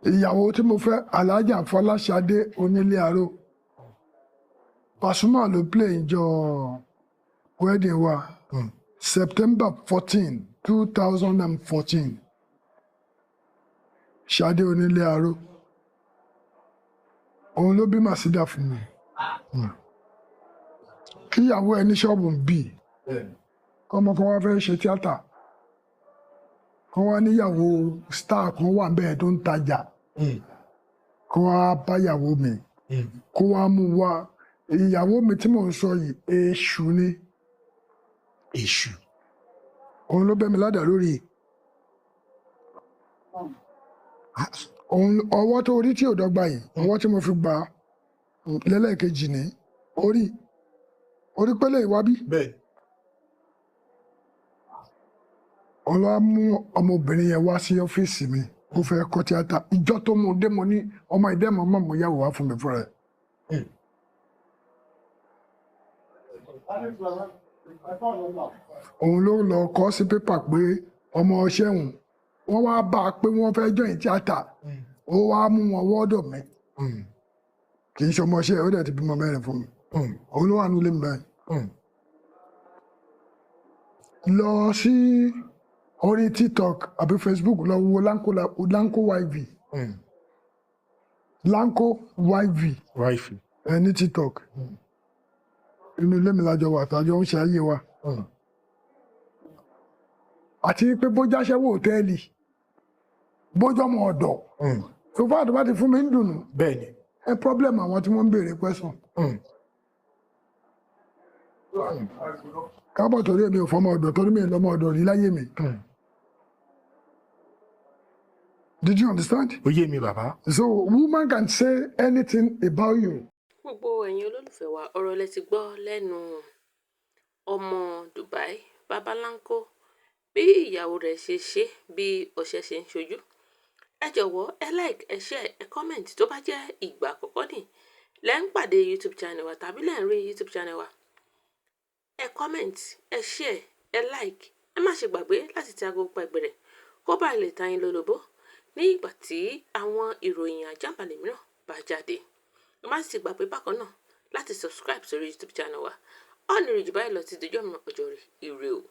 ìyàwó tí mo fẹ́ Alhaja Fọláṣadé Onílé Aró Pasuma ló play ìjọ wedding wa September 14, 2014 Ṣadé Onílé Aró òun ló bí Màsídà fún mi kíyàwó ẹ ní ṣọ́ọ̀bù ń bì kọ́mọ kan wá fẹ́ ṣe tíátà kan wá níyàwó star kan wà bẹ́ẹ̀ tó ń tajà kó wá báyàwó mi kó wá mú wá ìyàwó mi tí mò ń sọ yìí èṣù ni èṣù òun ló bẹ́ mi ládàá lórí ọwọ́ tó orí tí ò dọ́gba yìí ọwọ́ tí mo fi gbà lẹ́lẹ́kejì ní orí pẹ́lẹ́ ìwábí bẹ́ẹ̀ òun ló wá mú ọmọbìnrin yẹn wá sí ọ́fíìsì mi ó fẹ́ kọ́ tíátà ìjọ tó mú un dé mo ní ọmọ ìdẹ́mọ̀ mọ̀ mo yàwó wá fún mi fúnra ẹ̀. òun ló lọ kọ sí pépà pé ọmọ ṣẹ́hùn wọ́n wá bá a pé wọ́n fẹ́ jọyìn tíátà ó wá mú wọn wọ́dọ̀ mi kì í ṣe ọmọ ṣẹ́ ó dẹ̀ ti bímọ mẹ́rin fún mi òun ló wà nílé mi báyìí. lọ sí orí TikTok àbí Facebook lọ wo Lanko YV Lanko YV ní TikTok inú ilé mi lájọ wà tàjọ ń ṣe ayé wa àti pé bójá ṣẹ́wó hòtẹ́ẹ̀lì bójọ́mọ ọ̀dọ̀ tó bá àdúrà ti fún mi ń dùnú bẹ́ẹ̀ni ẹ problem àwọn tí wọ́n ń béèrè question kábọ̀ torí èmi ò fọmọ ọ̀dọ̀ torí mi ò lọ́mọ ọ̀dọ̀ rí láyé mi. Did you understand? Ó yé mi bàbá. So woman can say anything about you. Gbogbo ẹ̀yin olólùfẹ́ wa ọ̀rọ̀ lẹ ti gbọ́ lẹ́nu ọmọ Dubai Baba Lanko bí ìyàwó rẹ̀ ṣe bí ọṣẹ ṣe ń ṣojú. Ẹ jọ̀wọ́ ẹ like ẹ share ẹ comment tó bá jẹ́ ìgbà àkọ́kọ́ ni lẹ́ ń pàdé YouTube channel wa tàbí lẹ́ ń rí YouTube channel wa. Ẹ comment ẹ share ẹ like ẹ má ṣe gbàgbé láti tẹ aago pa ìgbẹ̀rẹ̀ kó bá lè ta yín lólobó ní ìgbà tí àwọn ìròyìn àjàǹbálẹ̀ mìíràn bá jáde. Ẹ má sì gbàgbé bákan náà láti subscribe sórí YouTube channel wa. Ọ̀nìrìjì báyìí lọ ti dojú ọ̀nà ọjọ́ rẹ̀ ire o.